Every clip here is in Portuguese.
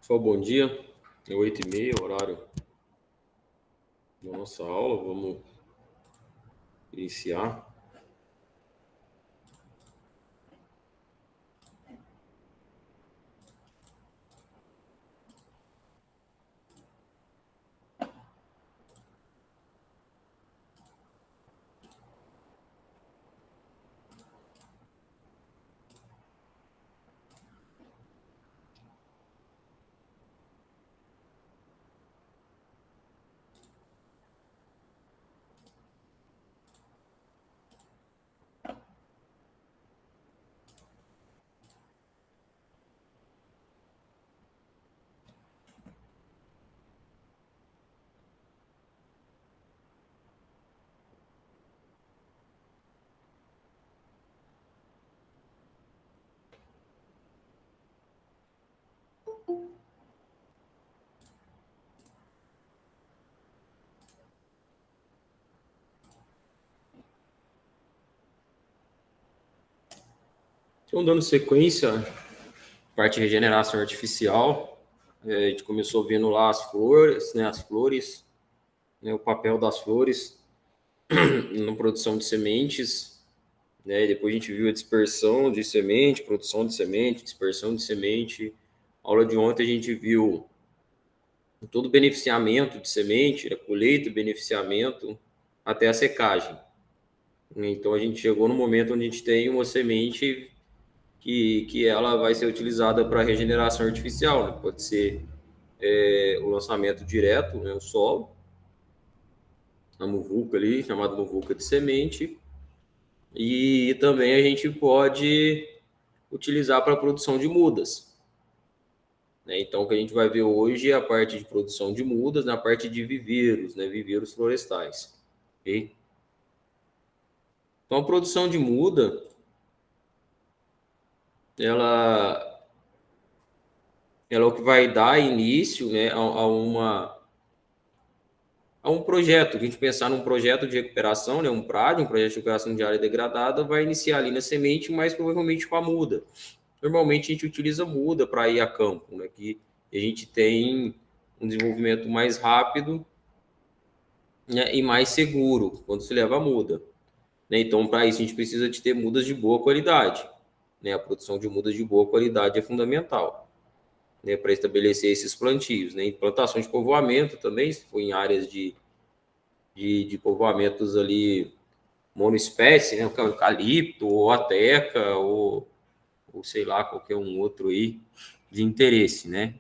Pessoal, bom dia. É 8h30, horário da nossa aula. Vamos iniciar. Então, dando sequência, parte de regeneração artificial. A gente começou vendo lá as flores, né, o papel das flores na produção de sementes, né? E depois a gente viu a dispersão de semente, produção de semente, dispersão de semente. Aula de ontem a gente viu todo o beneficiamento de semente, a colheita, beneficiamento até a secagem. Então a gente chegou no momento onde a gente tem uma semente que ela vai ser utilizada para regeneração artificial, né? Pode ser o lançamento direto no, né, solo, na muvuca ali, chamada muvuca de semente, e também a gente pode utilizar para a produção de mudas, né? Então o que a gente vai ver hoje é a parte de produção de mudas na parte de viveiros, né? Viveiros florestais. Okay? Então a produção de muda, ela é o que vai dar início, né, a um projeto. A gente pensar num projeto de recuperação, né, um projeto de recuperação de área degradada, vai iniciar ali na semente, mas provavelmente com a muda. Normalmente a gente utiliza muda para ir a campo, né, que a gente tem um desenvolvimento mais rápido, né, e mais seguro quando se leva a muda. Né? Então, para isso, a gente precisa de ter mudas de boa qualidade. Né? A produção de mudas de boa qualidade é fundamental, né, para estabelecer esses plantios, né? Implantação de povoamento também, se for em áreas de povoamentos ali monoespécie, né? O eucalipto, ou a teca, ou sei lá, qualquer um outro aí de interesse, né?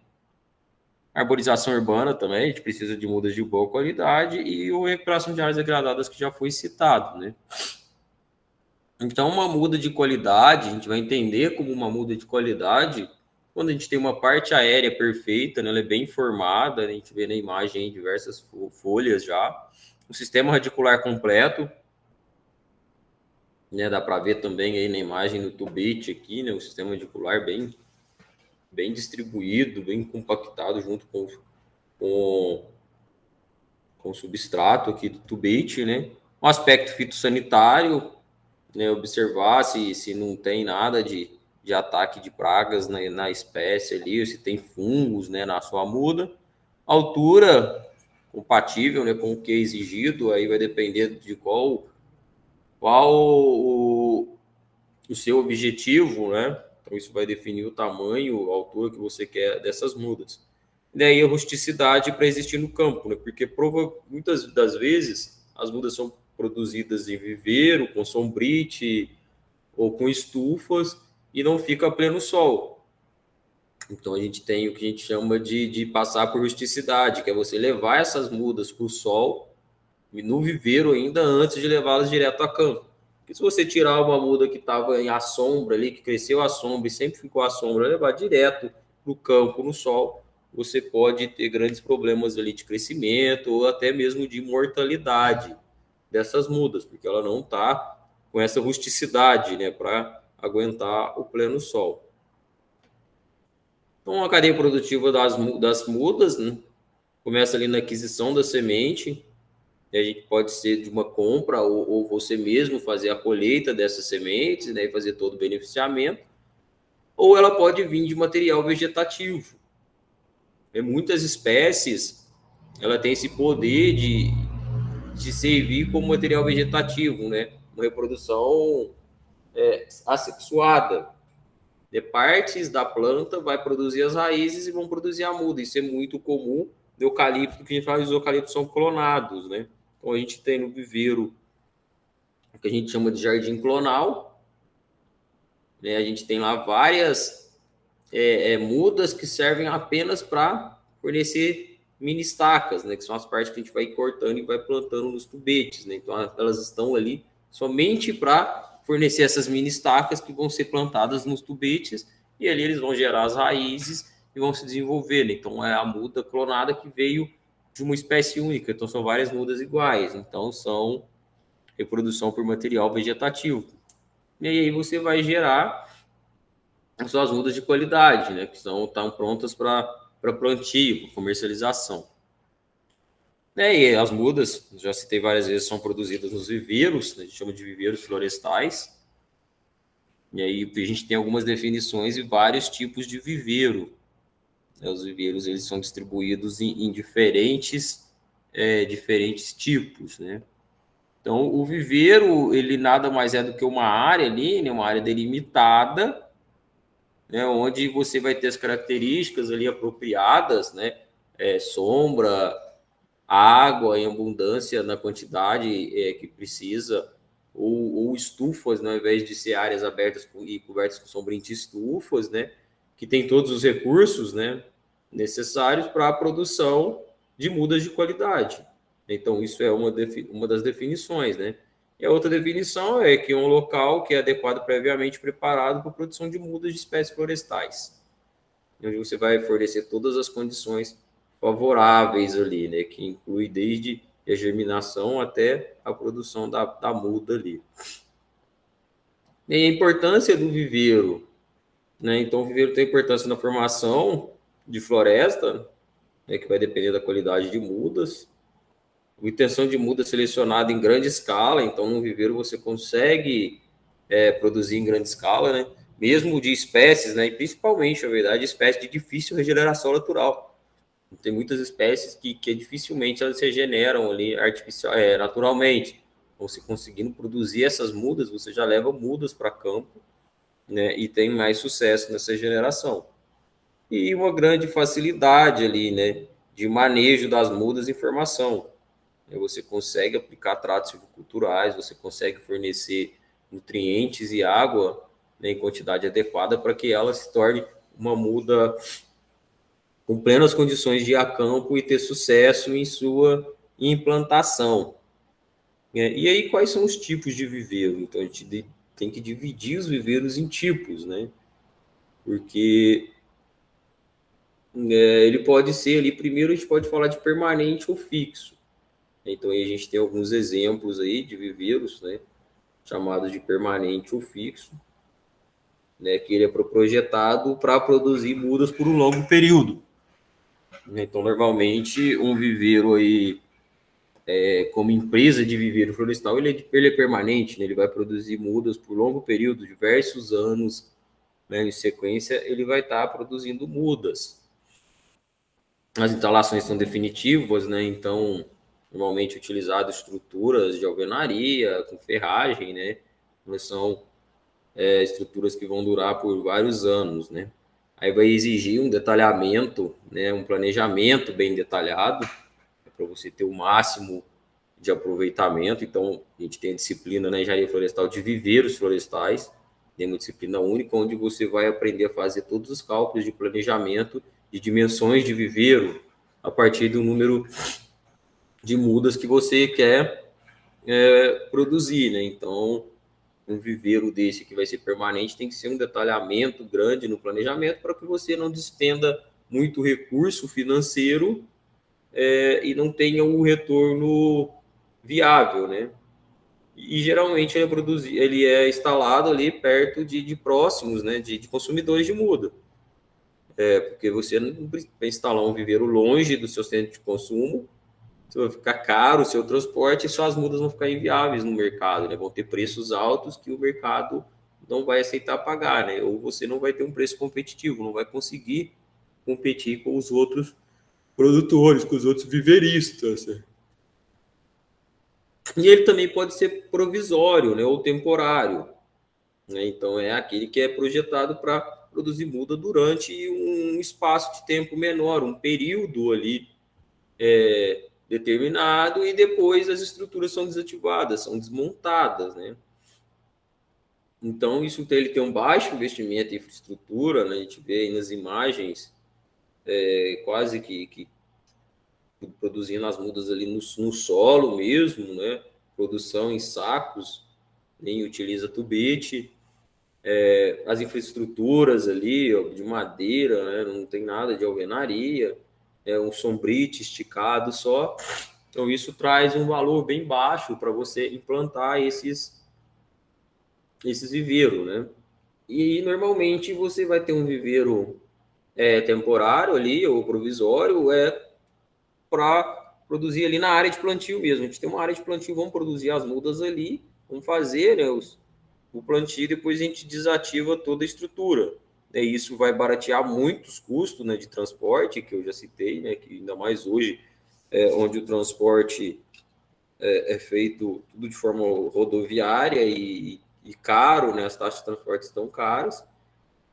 Arborização urbana também, a gente precisa de mudas de boa qualidade e a recuperação de áreas degradadas que já foi citado, né? Então, uma muda de qualidade, a gente vai entender como uma muda de qualidade quando a gente tem uma parte aérea perfeita, né? Ela é bem formada, a gente vê na imagem aí diversas folhas já, um sistema radicular completo, né? Dá para ver também aí na imagem do tubete aqui, né? O sistema radicular bem distribuído, bem compactado junto com, com o substrato aqui do tubete, né? Um aspecto fitossanitário, né, observar se não tem nada de ataque de pragas na espécie ali, se tem fungos, né, na sua muda. Altura compatível, né, com o que é exigido, aí vai depender de qual o seu objetivo, né? Então isso vai definir o tamanho, a altura que você quer dessas mudas. E daí a rusticidade para existir no campo, né? Porque muitas das vezes as mudas são produzidas em viveiro, com sombrite, ou com estufas e não fica a pleno sol. Então a gente tem o que a gente chama de passar por rusticidade, que é você levar essas mudas para o sol no viveiro ainda antes de levá-las direto a campo. Porque se você tirar uma muda que estava à sombra ali, que cresceu à sombra e sempre ficou à sombra, levar direto para o campo no sol, você pode ter grandes problemas ali de crescimento ou até mesmo de mortalidade dessas mudas, porque ela não está com essa rusticidade, né, para aguentar o pleno sol. Então, a cadeia produtiva das mudas, né, começa ali na aquisição da semente, e a gente pode ser de uma compra ou você mesmo fazer a colheita dessas sementes, né, e fazer todo o beneficiamento, ou ela pode vir de material vegetativo, Muitas espécies, ela tem esse poder de servir como material vegetativo, né? Uma reprodução assexuada. De partes da planta vai produzir as raízes e vão produzir a muda. Isso é muito comum do eucalipto, que a gente fala que os eucaliptos são clonados, né? Então a gente tem no viveiro o que a gente chama de jardim clonal, né? A gente tem lá várias mudas que servem apenas para fornecer mini estacas, né? Que são as partes que a gente vai cortando e vai plantando nos tubetes, né? Então elas estão ali somente para fornecer essas mini estacas que vão ser plantadas nos tubetes e ali eles vão gerar as raízes e vão se desenvolver, né? Então é a muda clonada que veio de uma espécie única, então são várias mudas iguais, então são reprodução por material vegetativo. E aí você vai gerar as suas mudas de qualidade, né, que estão prontas para plantio, para comercialização. E as mudas, já citei várias vezes, são produzidas nos viveiros, né, a gente chama de viveiros florestais. E aí a gente tem algumas definições e vários tipos de viveiro. Os viveiros eles são distribuídos em diferentes tipos, né? Então, o viveiro, ele nada mais é do que uma área ali, né, uma área delimitada, né, onde você vai ter as características ali apropriadas, né, sombra, água em abundância na quantidade que precisa, ou estufas, né, ao invés de ser áreas abertas e cobertas com sombrinha, estufas, né, que tem todos os recursos, né, necessários para a produção de mudas de qualidade. Então, isso é uma das definições, né? E a outra definição é que é um local que é adequado previamente preparado para a produção de mudas de espécies florestais, onde você vai fornecer todas as condições favoráveis ali, né? Que inclui desde a germinação até a produção da muda ali. E a importância do viveiro, né? Então, o viveiro tem importância na formação de floresta, né? Que vai depender da qualidade de mudas. A intenção de muda selecionada em grande escala, então no viveiro você consegue produzir em grande escala, né? Mesmo de espécies, né? E principalmente, na verdade, espécies de difícil regeneração natural. Tem muitas espécies que dificilmente elas se regeneram ali naturalmente. Então, se conseguindo produzir essas mudas, você já leva mudas para campo, né? E tem mais sucesso nessa regeneração. E uma grande facilidade ali, né? De manejo das mudas e formação. Você consegue aplicar tratos silviculturais, você consegue fornecer nutrientes e água, né, em quantidade adequada para que ela se torne uma muda com plenas condições de ir a campo e ter sucesso em sua implantação. E aí, quais são os tipos de viveiro? Então, a gente tem que dividir os viveiros em tipos, né? Porque ele pode ser ali, primeiro a gente pode falar de permanente ou fixo. Então, aí a gente tem alguns exemplos aí de viveiros, né? Chamados de permanente ou fixo, né? Que ele é projetado para produzir mudas por um longo período. Então, normalmente, um viveiro aí, como empresa de viveiro florestal, ele é permanente, né? Ele vai produzir mudas por longo período, diversos anos, né? Em sequência, ele vai estar produzindo mudas. As instalações são definitivas, né? Então, normalmente utilizado estruturas de alvenaria, com ferragem, né? Elas são estruturas que vão durar por vários anos, né? Aí vai exigir um detalhamento, né? Um planejamento bem detalhado para você ter o máximo de aproveitamento. Então, a gente tem a disciplina na engenharia florestal de viveiros florestais, tem uma disciplina única onde você vai aprender a fazer todos os cálculos de planejamento de dimensões de viveiro a partir do número de mudas que você quer produzir, né? Então, um viveiro desse que vai ser permanente tem que ser um detalhamento grande no planejamento para que você não despenda muito recurso financeiro e não tenha um retorno viável, né? E geralmente ele é instalado ali perto de próximos, né? De consumidores de muda. Porque você não vai instalar um viveiro longe do seu centro de consumo, vai ficar caro o seu transporte e suas mudas vão ficar inviáveis no mercado, né? Vão ter preços altos que o mercado não vai aceitar pagar, né? Ou você não vai ter um preço competitivo, não vai conseguir competir com os outros produtores, com os outros viveristas. Né? E ele também pode ser provisório, né, ou temporário. Né? Então, é aquele que é projetado para produzir muda durante um espaço de tempo menor, um período ali determinado, e depois as estruturas são desativadas, são desmontadas. Né? Então, isso ele tem um baixo investimento em infraestrutura, né? A gente vê aí nas imagens quase que produzindo as mudas ali no solo mesmo, né? Produção em sacos, nem utiliza tubete. As infraestruturas ali ó, de madeira, né? Não tem nada de alvenaria, é um sombrite esticado só. Então, isso traz um valor bem baixo para você implantar esses viveiros, né? E normalmente você vai ter um viveiro temporário ali, ou provisório, para produzir ali na área de plantio mesmo. A gente tem uma área de plantio, vamos produzir as mudas ali, vamos fazer né, o plantio, depois a gente desativa toda a estrutura. E isso vai baratear muitos custos né, de transporte, que eu já citei, né, que ainda mais hoje, onde o transporte é feito tudo de forma rodoviária e caro, né, as taxas de transporte estão caras,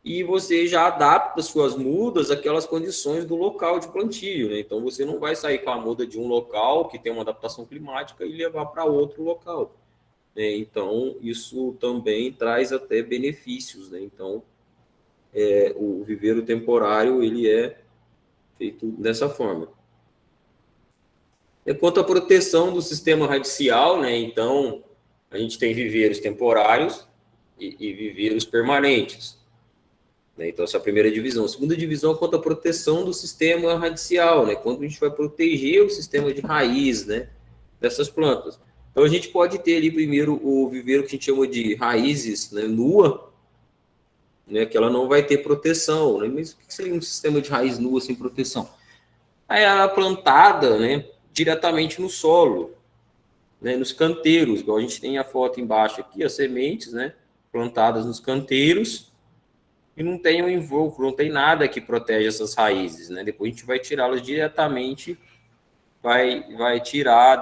e você já adapta suas mudas àquelas condições do local de plantio, né? Então você não vai sair com a muda de um local que tem uma adaptação climática e levar para outro local, né? Então isso também traz até benefícios, né? Então o viveiro temporário ele é feito dessa forma. Quanto à proteção do sistema radicial, né? Então a gente tem viveiros temporários e viveiros permanentes. Né? Então, essa é a primeira divisão. A segunda divisão é quanto à proteção do sistema radicial, né? Quando a gente vai proteger o sistema de raiz né? Dessas plantas. Então, a gente pode ter ali primeiro o viveiro que a gente chama de raízes né? Nua, né? Que ela não vai ter proteção. Né? Mas o que seria um sistema de raiz nua sem proteção? Aí ela é plantada né? Diretamente no solo, né? Nos canteiros, igual a gente tem a foto embaixo aqui, as sementes né? Plantadas nos canteiros, e não tem um invólucro, não tem nada que protege essas raízes, né? Depois a gente vai tirá-las diretamente, vai tirar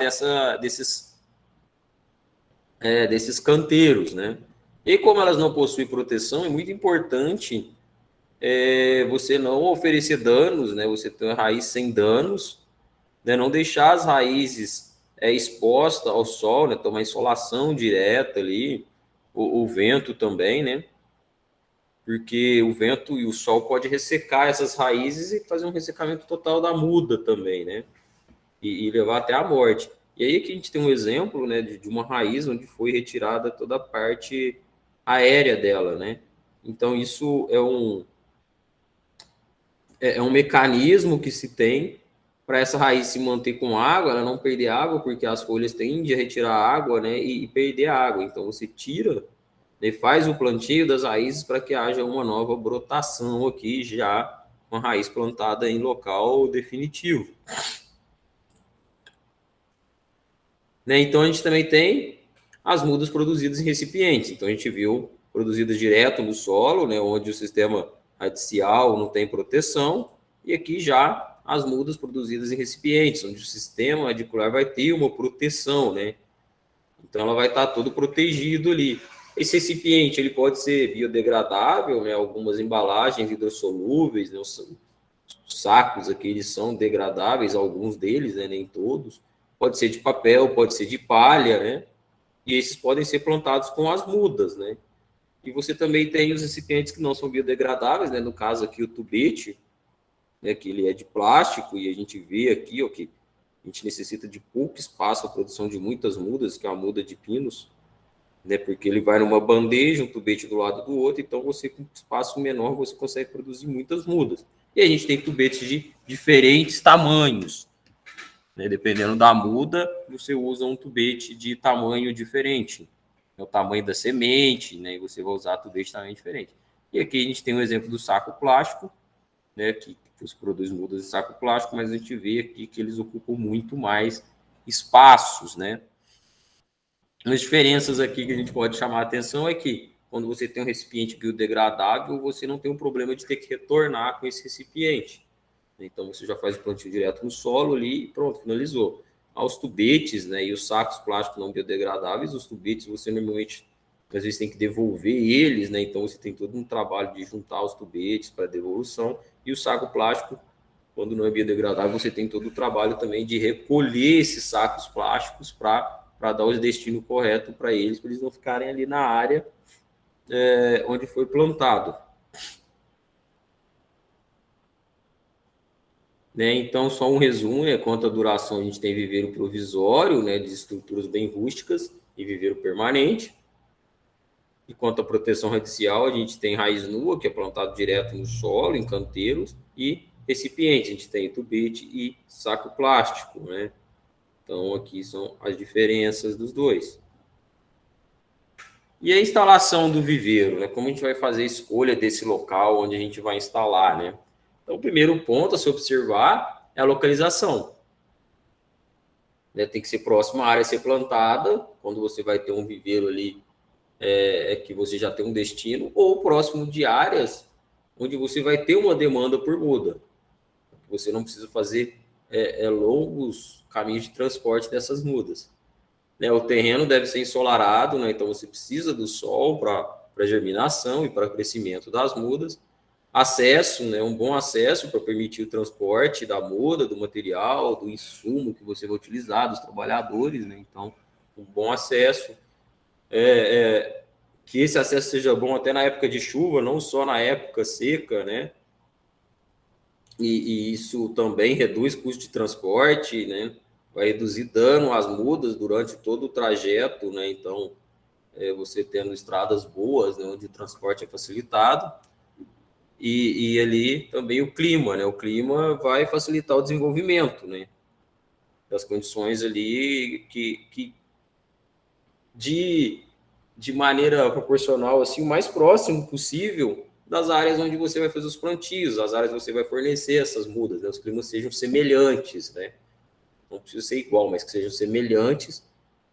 desses canteiros, né? E como elas não possuem proteção, é muito importante você não oferecer danos, né? Você ter a raiz sem danos, né? Não deixar as raízes expostas ao sol, né? Tomar insolação direta ali, o vento também, né? Porque o vento e o sol pode ressecar essas raízes e fazer um ressecamento total da muda também, né? E levar até a morte. E aí que a gente tem um exemplo, né, de uma raiz onde foi retirada toda a parte aérea dela, né? Então isso é um mecanismo que se tem para essa raiz se manter com água, ela não perder água, porque as folhas tendem a retirar água, né, e perder água. Então você tira e faz o plantio das raízes para que haja uma nova brotação aqui, já uma raiz plantada em local definitivo. Né? Então a gente também tem as mudas produzidas em recipientes. Então a gente viu produzidas direto no solo, né, onde o sistema radicial não tem proteção, e aqui já as mudas produzidas em recipientes, onde o sistema radicular vai ter uma proteção, né? Então ela vai estar todo protegido ali. Esse recipiente ele pode ser biodegradável, né? Algumas embalagens hidrossolúveis, né? Os sacos aqui eles são degradáveis, alguns deles, né? Nem todos. Pode ser de papel, pode ser de palha, né? E esses podem ser plantados com as mudas, né? E você também tem os recipientes que não são biodegradáveis, né? No caso aqui o tubete, né? Que ele é de plástico e a gente vê aqui, ó, que a gente necessita de pouco espaço para a produção de muitas mudas, que é a muda de pinos, né? Porque ele vai numa bandeja, um tubete do lado do outro, então você com espaço menor você consegue produzir muitas mudas. E a gente tem tubetes de diferentes tamanhos, né? Dependendo da muda, você usa um tubete de tamanho diferente. É o tamanho da semente, né? E você vai usar tubete de tamanho diferente. E aqui a gente tem um exemplo do saco plástico, né? Que você produz mudas de saco plástico, mas a gente vê aqui que eles ocupam muito mais espaços, né? As diferenças aqui que a gente pode chamar a atenção é que quando você tem um recipiente biodegradável, você não tem um problema de ter que retornar com esse recipiente. Então, você já faz o plantio direto no solo ali e pronto, finalizou. Aos tubetes, né, e os sacos plásticos não biodegradáveis, os tubetes você normalmente, às vezes, tem que devolver eles, né, então você tem todo um trabalho de juntar os tubetes para devolução, e o saco plástico, quando não é biodegradável, você tem todo o trabalho também de recolher esses sacos plásticos para dar o destino correto para eles não ficarem ali na área onde foi plantado. Né? Então, só um resumo, quanto à duração, a gente tem viveiro provisório, né, de estruturas bem rústicas e viveiro permanente. E quanto à proteção radical, a gente tem raiz nua, que é plantado direto no solo, em canteiros, e recipiente, a gente tem tubete e saco plástico, né? Então, aqui são as diferenças dos dois. E a instalação do viveiro, né? Como a gente vai fazer a escolha desse local onde a gente vai instalar, né? Então, o primeiro ponto a se observar é a localização. Né? Tem que ser próximo à área a ser plantada, quando você vai ter um viveiro ali que você já tem um destino, ou próximo de áreas onde você vai ter uma demanda por muda. Você não precisa fazer longos caminhos de transporte dessas mudas. Né? O terreno deve ser ensolarado, né? Então você precisa do sol para germinação e para crescimento das mudas. Acesso, né? Um bom acesso para permitir o transporte da muda, do material, do insumo que você vai utilizar, dos trabalhadores, né? Então, um bom acesso. Que esse acesso seja bom até na época de chuva, não só na época seca, né? E isso também reduz custo de transporte, né? Vai reduzir dano às mudas durante todo o trajeto, né? Então, você tendo estradas boas, né, onde o transporte é facilitado, e ali também o clima, né? O clima vai facilitar o desenvolvimento, né? Das condições ali de maneira proporcional, assim, o mais próximo possível das áreas onde você vai fazer os plantios, as áreas onde você vai fornecer essas mudas, né? Os climas sejam semelhantes, né? Não precisa ser igual, mas que sejam semelhantes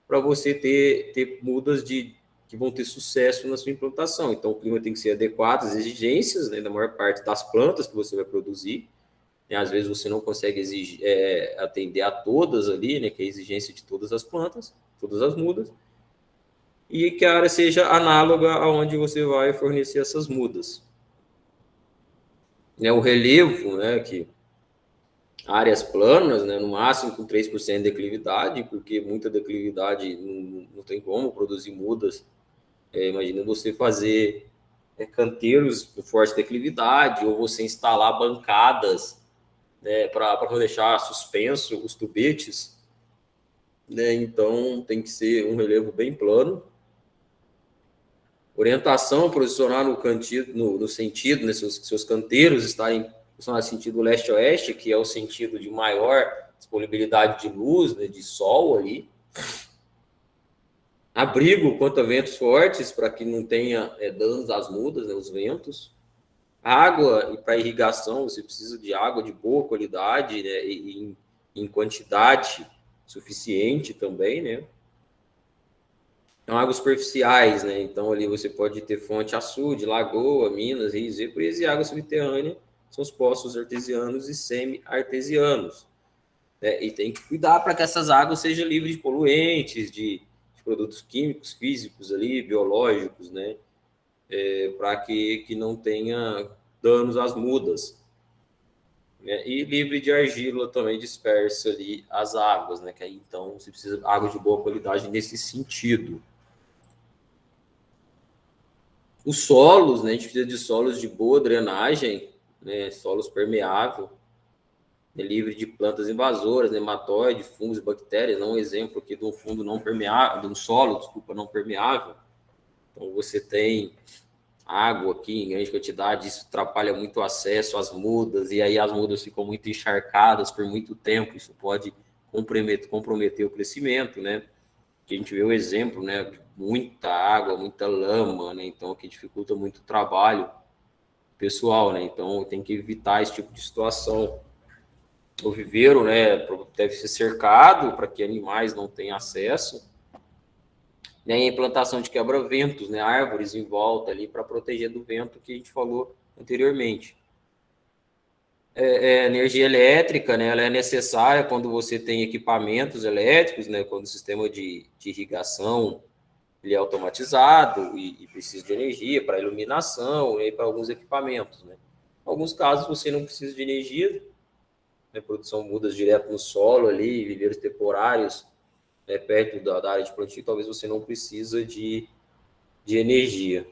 para você ter mudas que vão ter sucesso na sua implantação. Então, o clima tem que ser adequado às exigências, né, da maior parte das plantas que você vai produzir. Né? Às vezes você não consegue atender a todas ali, né, que é a exigência de todas as plantas, todas as mudas, e que a área seja análoga aonde você vai fornecer essas mudas. Né, o relevo, né, que áreas planas, né, no máximo com 3% de declividade, porque muita declividade não tem como produzir mudas. Imagina você fazer canteiros com forte declividade, ou você instalar bancadas, né, para não deixar suspenso os tubetes. Né, então, tem que ser um relevo bem plano. Orientação, posicionar no sentido, né, seus canteiros estarem posicionados no sentido leste-oeste, que é o sentido de maior disponibilidade de luz, né, de sol ali. Abrigo contra ventos fortes, para que não tenha danos às mudas, né, os ventos. Água, e para irrigação, você precisa de água de boa qualidade, né, e em quantidade suficiente também, né? Então, águas superficiais, né? Então, ali você pode ter fonte açude, lagoa, minas, rios, e água subterrânea são os poços artesianos e semi-artesianos. Né? E tem que cuidar para que essas águas sejam livres de poluentes, de produtos químicos, físicos ali, biológicos, né? Para que não tenha danos às mudas. Né? E livre de argila também dispersa ali as águas, né? Que aí, então, você precisa de água de boa qualidade nesse sentido. Os solos, né? A gente precisa de solos de boa drenagem, né? Solos permeáveis, né? Livre de plantas invasoras, nematóides, fungos e bactérias. Não um exemplo aqui de um fundo não permeável, de um solo, desculpa, não permeável. Então, você tem água aqui em grande quantidade, isso atrapalha muito o acesso às mudas, e aí as mudas ficam muito encharcadas por muito tempo, isso pode comprometer o crescimento, né? Que a gente vê o exemplo, né? Muita água, muita lama, né? Então, que dificulta muito o trabalho pessoal, né? Então, tem que evitar esse tipo de situação. O viveiro, né, deve ser cercado para que animais não tenham acesso. né, e a implantação de quebra-ventos, né, árvores em volta ali para proteger do vento que a gente falou anteriormente. Energia elétrica, né, ela é necessária quando você tem equipamentos elétricos, né, quando o sistema de irrigação ele é automatizado e precisa de energia para iluminação e para alguns equipamentos, né. Em alguns casos você não precisa de energia, né, produção mudas direto no solo ali, viveiros temporários, né, perto da área de plantio, talvez você não precisa de energia.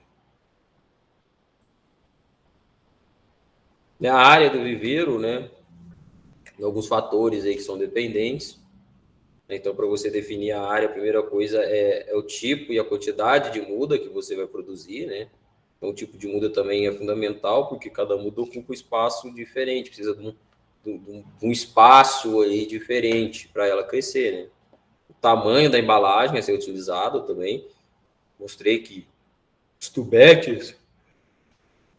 A área do viveiro, né, tem alguns fatores aí que são dependentes. Então, para você definir a área, a primeira coisa é o tipo e a quantidade de muda que você vai produzir, né? Então, o tipo de muda também é fundamental, porque cada muda ocupa um espaço diferente, precisa de um espaço aí diferente para ela crescer, né? O tamanho da embalagem a ser utilizado também. Mostrei que os tubetes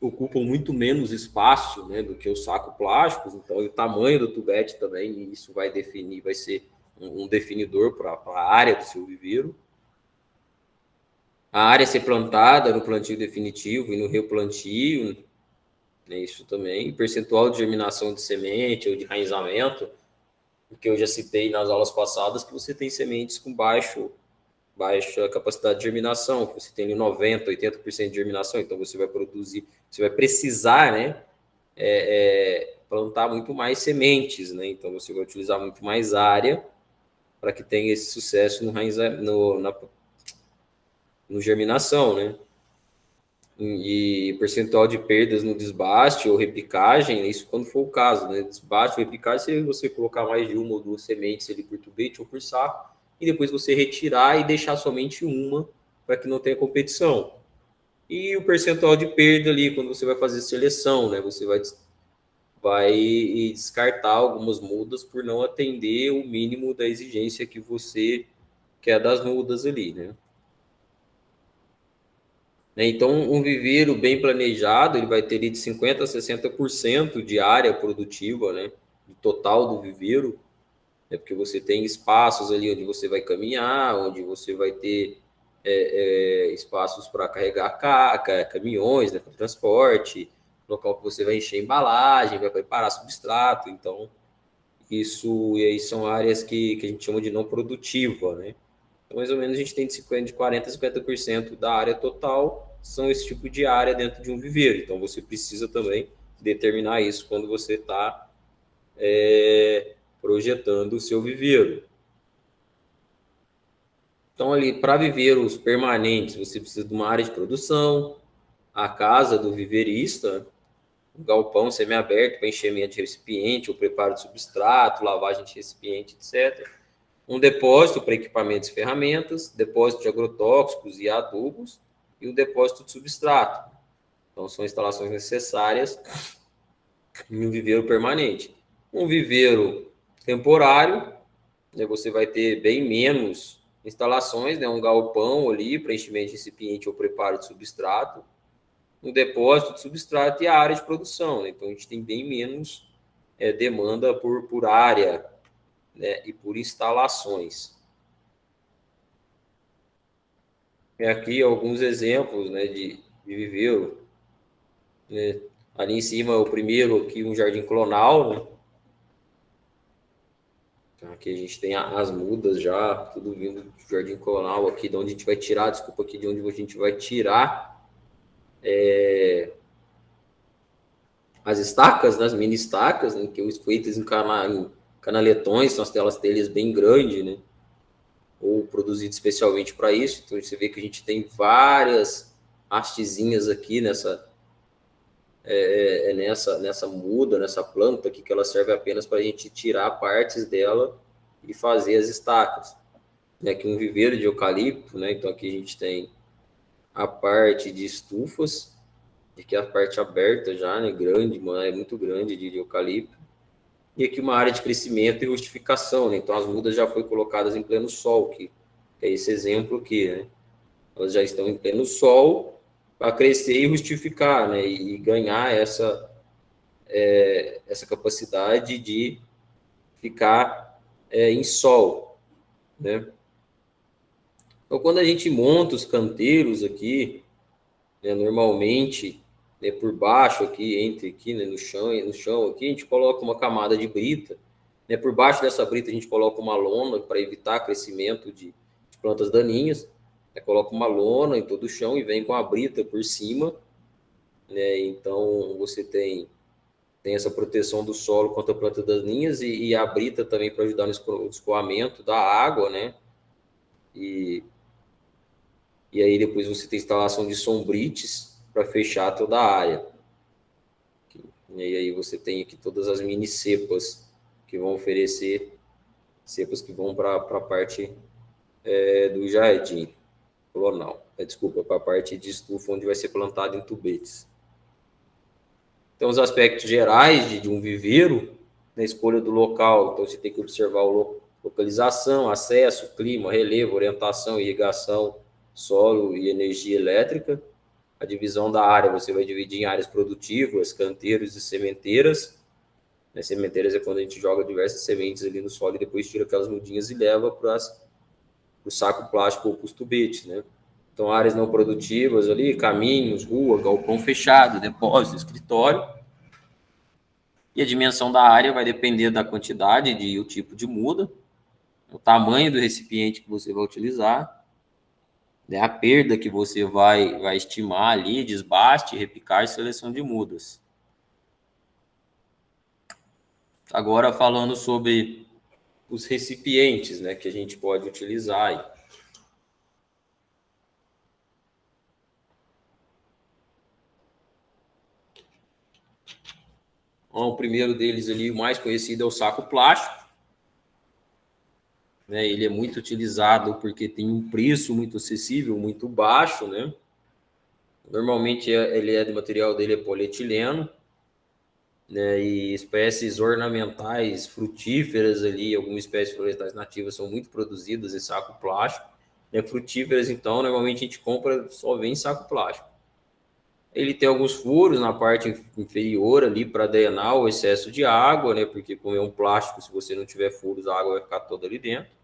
ocupam muito menos espaço, né, do que os sacos plásticos, então o tamanho do tubete também, isso vai definir, vai ser um definidor para a área do seu viveiro. A área ser plantada no plantio definitivo e no replantio, né, isso também. Percentual de germinação de semente ou de enraizamento, porque eu já citei nas aulas passadas que você tem sementes com baixa capacidade de germinação, que você tem ali 90%, 80% de germinação, então você vai produzir, você vai precisar, né, plantar muito mais sementes, né? Então você vai utilizar muito mais área para que tenha esse sucesso no germinação, né? E percentual de perdas no desbaste ou repicagem, isso quando for o caso, né? Desbaste ou repicagem, se você colocar mais de uma ou duas sementes ali por tubete ou por saco, e depois você retirar e deixar somente uma para que não tenha competição. E o percentual de perda ali, quando você vai fazer seleção, né? Você vai descartar algumas mudas por não atender o mínimo da exigência que você quer das mudas ali, né? Então, um viveiro bem planejado, ele vai ter de 50% a 60% de área produtiva, né? Do total do viveiro, né? Porque você tem espaços ali onde você vai caminhar, onde você vai ter espaços para carregar caminhões, né? Para transporte, local que você vai encher embalagem, vai preparar substrato, então isso, e aí são áreas que a gente chama de não produtiva, né? Então, mais ou menos, a gente tem de 40% a 50% da área total são esse tipo de área dentro de um viveiro. Então, você precisa também determinar isso quando você está projetando o seu viveiro. Então, ali, para viveiros permanentes, você precisa de uma área de produção, a casa do viveirista, um galpão semiaberto para enchimento de recipiente, ou preparo de substrato, lavagem de recipiente, etc. Um depósito para equipamentos e ferramentas, depósito de agrotóxicos e adubos e um depósito de substrato. Então, são instalações necessárias em um viveiro permanente. Um viveiro temporário, né, você vai ter bem menos instalações, né, um galpão ali para enchimento de recipiente ou preparo de substrato, um depósito de substrato e a área de produção. Né? Então, a gente tem bem menos demanda por área, né, e por instalações. Aqui alguns exemplos, né, de viveiro. Né? Ali em cima, o primeiro aqui, um jardim clonal. Né? Então, aqui a gente tem as mudas já, tudo vindo do jardim clonal aqui, de onde a gente vai tirar, desculpa, aqui de onde a gente vai tirar as estacas, né, as mini estacas, né, que são feitas em canaletões, são as telas telhas bem grandes, né? Ou produzidas especialmente para isso. Então você vê que a gente tem várias hastezinhas aqui nessa muda, nessa planta aqui, que ela serve apenas para a gente tirar partes dela e fazer as estacas. Aqui um viveiro de eucalipto, né? Então aqui a gente tem a parte de estufas, aqui a parte aberta já, né? Grande, é muito grande de eucalipto. E aqui uma área de crescimento e rustificação, né? Então as mudas já foram colocadas em pleno sol, que é esse exemplo aqui, né? Elas já estão em pleno sol para crescer e rustificar, né? E ganhar essa capacidade de ficar em sol, né? Então, quando a gente monta os canteiros aqui, né, normalmente, né, por baixo aqui, entre aqui, né, no chão aqui, a gente coloca uma camada de brita, né, por baixo dessa brita a gente coloca uma lona para evitar crescimento de plantas daninhas, né, coloca uma lona em todo o chão e vem com a brita por cima, né, então você tem essa proteção do solo contra a planta daninhas e a brita também para ajudar no escoamento da água, né, e aí depois você tem instalação de sombrites para fechar toda a área. E aí você tem aqui todas as mini cepas que vão oferecer, cepas que vão para a parte do jardim clonal. Desculpa, para a parte de estufa onde vai ser plantado em tubetes. Então, os aspectos gerais de um viveiro, na escolha do local, então você tem que observar localização, acesso, clima, relevo, orientação, irrigação, solo e energia elétrica. A divisão da área você vai dividir em áreas produtivas, canteiros e sementeiras. As sementeiras é quando a gente joga diversas sementes ali no solo e depois tira aquelas mudinhas e leva para o saco plástico ou para os tubetes, né? Então, áreas não produtivas ali, caminhos, rua, galpão fechado, depósito, escritório. E a dimensão da área vai depender da quantidade e o tipo de muda, o tamanho do recipiente que você vai utilizar, né, a perda que você vai estimar ali, desbaste, repicar e seleção de mudas. Agora, falando sobre os recipientes, né, que a gente pode utilizar. O primeiro deles ali, o mais conhecido, é o saco plástico. Né? Ele é muito utilizado porque tem um preço muito acessível, muito baixo, né? Normalmente ele é do material dele é polietileno, né? E espécies ornamentais, frutíferas ali, algumas espécies florestais nativas são muito produzidas em saco plástico. Né? Frutíferas, então, normalmente a gente compra, só vem em saco plástico. Ele tem alguns furos na parte inferior ali para drenar o excesso de água, né? Porque como é um plástico, se você não tiver furos, a água vai ficar toda ali dentro.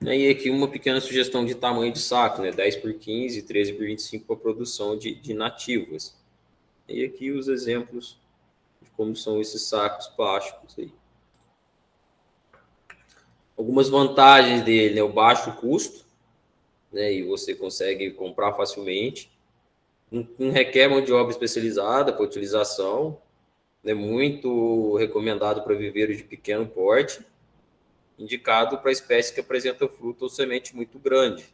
E aqui uma pequena sugestão de tamanho de saco, né? 10 por 15, 13 por 25 para produção de nativas. E aqui os exemplos de como são esses sacos plásticos aí. Algumas vantagens dele, né? O baixo custo, né? E você consegue comprar facilmente. Não requer mão de obra especializada para utilização. É muito recomendado para viveiros de pequeno porte. Indicado para espécie que apresenta fruto ou semente muito grande.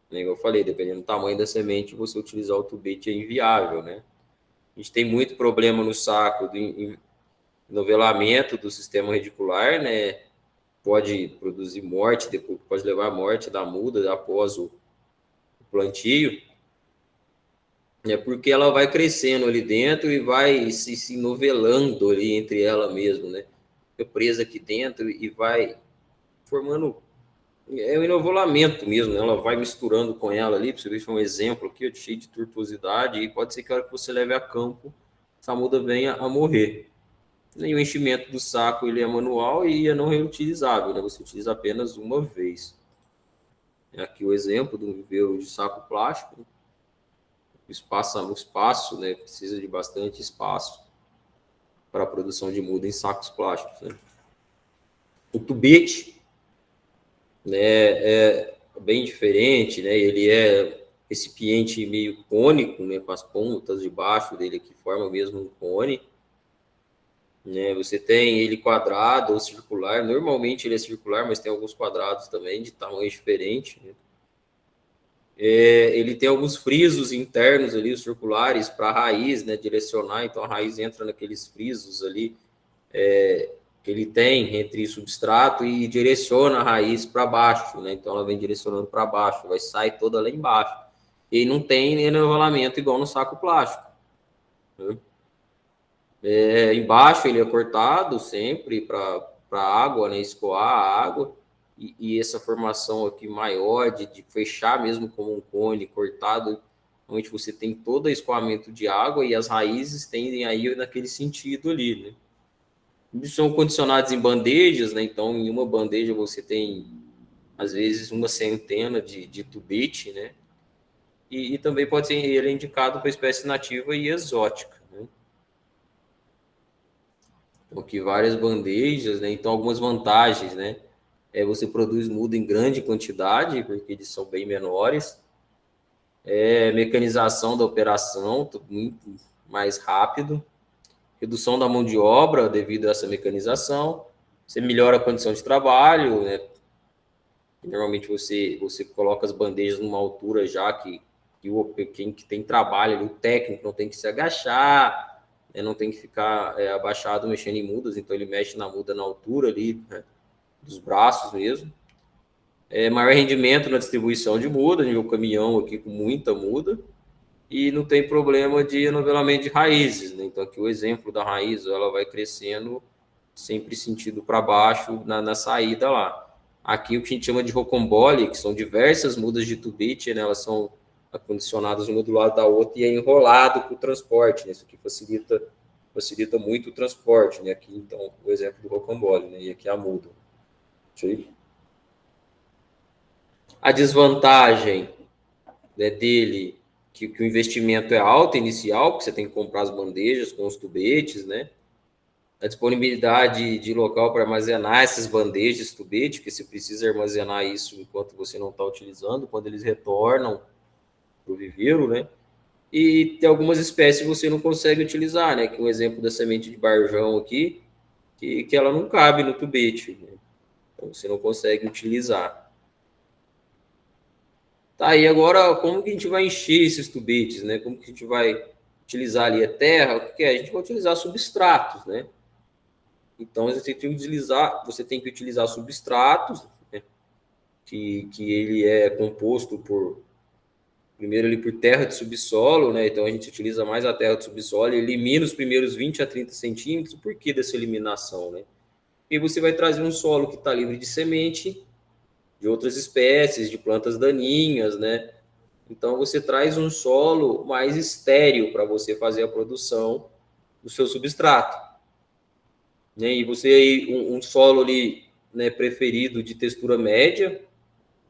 Como eu falei, dependendo do tamanho da semente, você utilizar o tubete é inviável, né? A gente tem muito problema no saco do novelamento do sistema radicular, né? Pode produzir morte, depois pode levar à morte da muda após o plantio, né? Porque ela vai crescendo ali dentro e vai se novelando ali entre ela mesmo, né? Fica presa aqui dentro e vai formando um enovolamento mesmo, né? Ela vai misturando com ela ali, para você ver, um exemplo aqui, cheio de tortuosidade, e pode ser que a hora que você leve a campo, essa muda venha a morrer. E o enchimento do saco ele é manual e é não reutilizável, né? Você utiliza apenas uma vez. Aqui o exemplo do viveiro de saco plástico. O espaço, né? Precisa de bastante espaço para a produção de muda em sacos plásticos, né? O tubete, né, é bem diferente, né? Ele é recipiente meio cônico, né, com as pontas de baixo dele que forma mesmo um cone, né? Você tem ele quadrado ou circular. Normalmente ele é circular, mas tem alguns quadrados também de tamanho diferente, né? Ele tem alguns frisos internos ali, os circulares, para a raiz, né, direcionar. Então a raiz entra naqueles frisos ali que ele tem entre substrato e direciona a raiz para baixo, né? Então ela vem direcionando para baixo, vai sair toda lá embaixo. E não tem enivelamento igual no saco plástico, né? Embaixo ele é cortado sempre para a água, né? Escoar a água. E essa formação aqui maior de fechar mesmo como um cone cortado, onde você tem todo escoamento de água e as raízes tendem aí naquele sentido ali, né? Eles são condicionados em bandejas, né? Então, em uma bandeja você tem às vezes uma centena de tubete, né? E também pode ser ele é indicado para espécie nativa e exótica, né? Então, aqui várias bandejas, né? Então, algumas vantagens, né? Você produz muda em grande quantidade, porque eles são bem menores. Mecanização da operação, muito mais rápido. Redução da mão de obra devido a essa mecanização. Você melhora a condição de trabalho, né? Normalmente você coloca as bandejas numa altura já que quem que tem trabalho, o técnico não tem que se agachar, né? Não tem que ficar abaixado mexendo em mudas, então ele mexe na muda na altura ali, né? Dos braços mesmo. Maior rendimento na distribuição de muda, nível caminhão aqui com muita muda, e não tem problema de enovelamento de raízes, né? Então aqui o exemplo da raiz, ela vai crescendo sempre sentido para baixo na saída lá. Aqui o que a gente chama de rocambole, que são diversas mudas de tubete, né? Elas são acondicionadas uma do lado da outra e é enrolado para o transporte, né? Isso aqui facilita muito o transporte, né? Aqui, então, o exemplo do rocambole, né? E aqui a muda. A desvantagem, né, dele, que o investimento é alto inicial, porque você tem que comprar as bandejas com os tubetes, né? A disponibilidade de local para armazenar essas bandejas, tubete, porque você precisa armazenar isso enquanto você não está utilizando, quando eles retornam para o viveiro, né? E tem algumas espécies que você não consegue utilizar, né? Que um exemplo da semente de barjão aqui, que ela não cabe no tubete, né? Então você não consegue utilizar. Tá, e agora como que a gente vai encher esses tubetes, né? Como que a gente vai utilizar ali a terra? O que é? A gente vai utilizar substratos, né? Então você tem que utilizar substratos, né? que ele é composto primeiro ali por terra de subsolo, né? Então a gente utiliza mais a terra de subsolo e elimina os primeiros 20 a 30 centímetros. Por que dessa eliminação, né? E você vai trazer um solo que está livre de semente, de outras espécies, de plantas daninhas, né? Então você traz um solo mais estéril para você fazer a produção do seu substrato, né? E você um solo ali, né, preferido de textura média,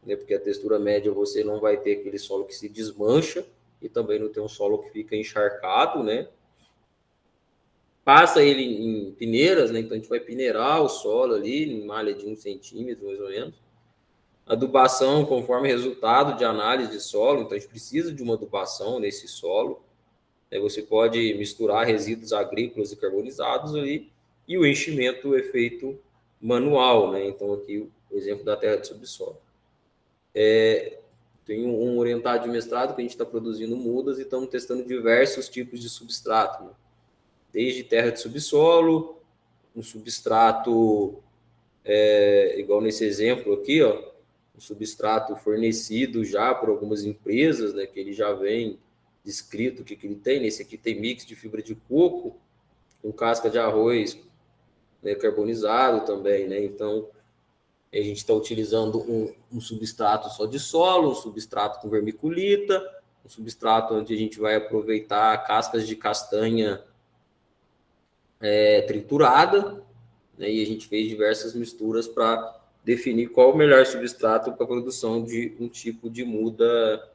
né? Porque a textura média você não vai ter aquele solo que se desmancha e também não tem um solo que fica encharcado, né? Passa ele em peneiras, né? Então a gente vai peneirar o solo ali em malha de 1 centímetro mais ou menos. Adubação conforme resultado de análise de solo, então a gente precisa de uma adubação nesse solo. Você pode misturar resíduos agrícolas e carbonizados ali, e o enchimento é feito manual, né? Então aqui o exemplo da terra de subsolo. Tem um orientado de mestrado que a gente está produzindo mudas e estamos testando diversos tipos de substrato, né? Desde terra de subsolo, um substrato igual nesse exemplo aqui, ó, um substrato fornecido já por algumas empresas, né, que ele já vem descrito o que ele tem. Nesse aqui tem mix de fibra de coco com casca de arroz, né, carbonizado também, né? Então a gente está utilizando um substrato só de solo, um substrato com vermiculita, um substrato onde a gente vai aproveitar cascas de castanha triturada, né? E a gente fez diversas misturas para definir qual o melhor substrato para a produção de um tipo de muda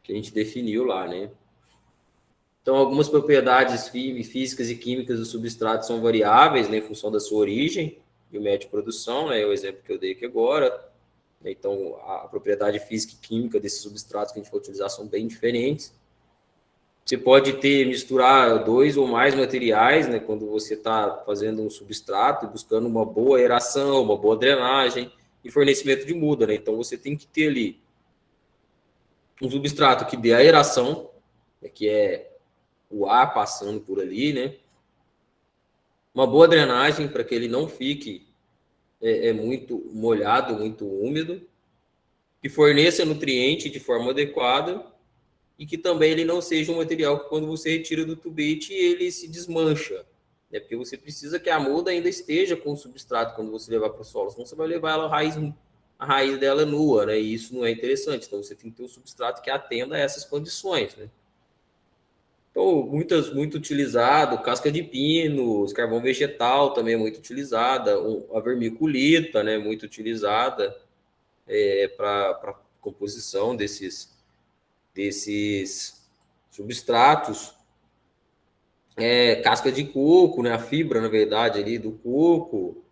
que a gente definiu lá, né? Então, algumas propriedades físicas e químicas do substrato são variáveis, né, em função da sua origem e o médio de produção, né? É o exemplo que eu dei aqui agora. Então, a propriedade física e química desses substratos que a gente vai utilizar são bem diferentes. Você pode misturar 2 ou mais materiais, né, quando você está fazendo um substrato e buscando uma boa aeração, uma boa drenagem e fornecimento de muda, né? Então, você tem que ter ali um substrato que dê aeração, né, que é o ar passando por ali, né? Uma boa drenagem para que ele não fique muito molhado, muito úmido, que forneça nutriente de forma adequada e que também ele não seja um material que quando você retira do tubete ele se desmancha, né? Porque você precisa que a muda ainda esteja com o substrato quando você levar para o solo, senão você vai levar ela a raiz dela nua, né? E isso não é interessante. Então você tem que ter um substrato que atenda a essas condições, né? Então Ou muito utilizado, casca de pinos, carvão vegetal também é muito utilizada, a vermiculita, né, muito utilizada para composição desses substratos. Casca de coco, né, a fibra, na verdade, ali do coco.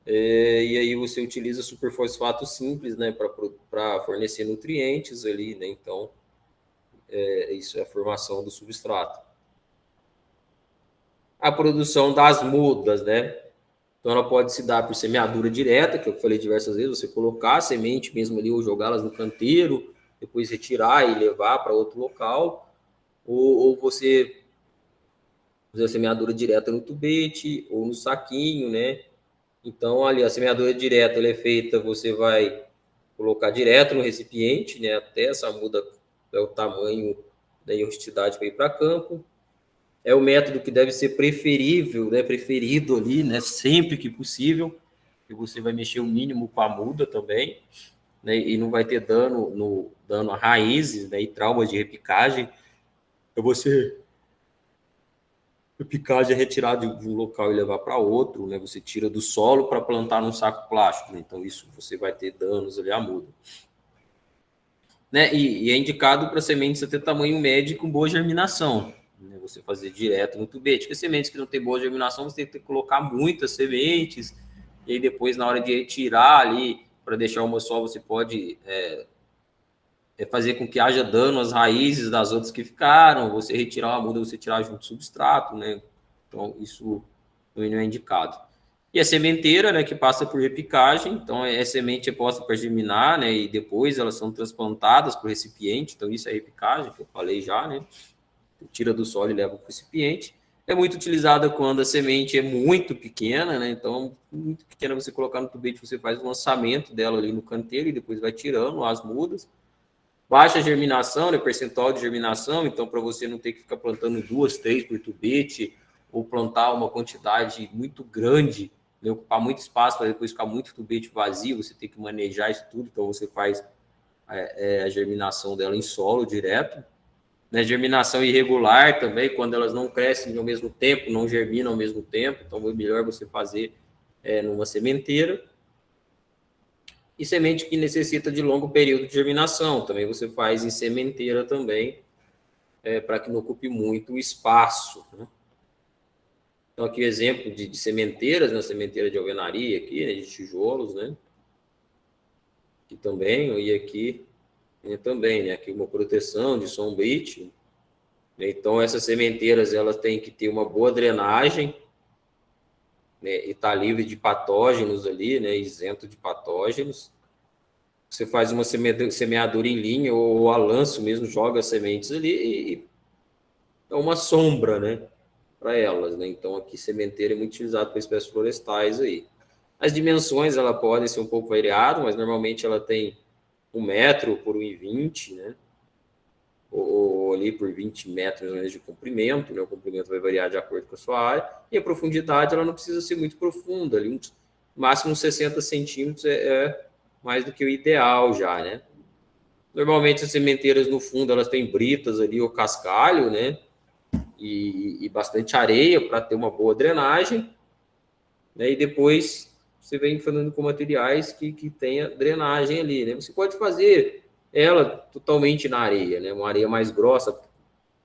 E aí você utiliza superfosfato simples, né, para fornecer nutrientes ali, né? Então, isso é a formação do substrato. A produção das mudas, né? Então, ela pode se dar por semeadura direta, que eu falei diversas vezes, você colocar a semente mesmo ali ou jogá-las no canteiro, depois retirar e levar para outro local, ou você fazer a semeadura direta no tubete ou no saquinho, né? Então, ali, a semeadura direta ela é feita, você vai colocar direto no recipiente, né? Até essa muda é o tamanho da enrustidade para ir para campo. É o método que deve ser preferível, né? Preferido ali, né? Sempre que possível. E você vai mexer o mínimo com a muda também, né? E não vai ter dano a raízes, né? E traumas de repicagem. Então, você repicagem é retirar de um local e levar para outro, né? Você tira do solo para plantar num saco plástico, né? Então isso você vai ter danos ali à muda, né? E é indicado para sementes até tamanho médio com boa germinação, né? Você fazer direto no tubete, porque sementes que não tem boa germinação você tem que colocar muitas sementes e aí depois na hora de retirar ali para deixar uma só você pode fazer com que haja dano às raízes das outras que ficaram, você retirar uma muda, você tirar junto do substrato, né? Então, isso também não é indicado. E a sementeira, né, que passa por repicagem, então a semente é posta para germinar, né, e depois elas são transplantadas para o recipiente, então isso é repicagem, que eu falei já, né? Tira do solo e leva para o recipiente. É muito utilizada quando a semente é muito pequena, né? Então, muito pequena você colocar no tubete, você faz o lançamento dela ali no canteiro e depois vai tirando as mudas. Baixa germinação, né, percentual de germinação, então para você não ter que ficar plantando 2, 3 por tubete, ou plantar uma quantidade muito grande, né, ocupar muito espaço para depois ficar muito tubete vazio, você tem que manejar isso tudo, então você faz a germinação dela em solo direto. Né, germinação irregular também, quando elas não crescem ao mesmo tempo, não germinam ao mesmo tempo, então é melhor você fazer numa sementeira. E semente que necessita de longo período de germinação, também você faz em sementeira também, para que não ocupe muito espaço, né? Então, aqui o exemplo de sementeiras, né? Sementeira de alvenaria aqui, né? De tijolos, né? Aqui também, e aqui também, né? Aqui uma proteção de sombrite. Então, essas sementeiras, elas têm que ter uma boa drenagem, né? E estar livre de patógenos ali, né? Isento de patógenos. Você faz uma semeadura em linha ou a lanço mesmo, joga as sementes ali e é uma sombra, né, para elas, né? Então aqui sementeira é muito utilizado para espécies florestais aí. As dimensões ela podem ser um pouco variadas, mas normalmente ela tem 1 metro por 1,20, né? Ou ali por 20 metros de comprimento, né? O comprimento vai variar de acordo com a sua área, e a profundidade ela não precisa ser muito profunda, ali máximo 60 centímetros é mais do que o ideal já, né? Normalmente as sementeiras no fundo elas têm britas ali ou cascalho, né? E bastante areia para ter uma boa drenagem, né? E depois você vem falando com materiais que tenha drenagem ali, né? Você pode fazer ela totalmente na areia, né? Uma areia mais grossa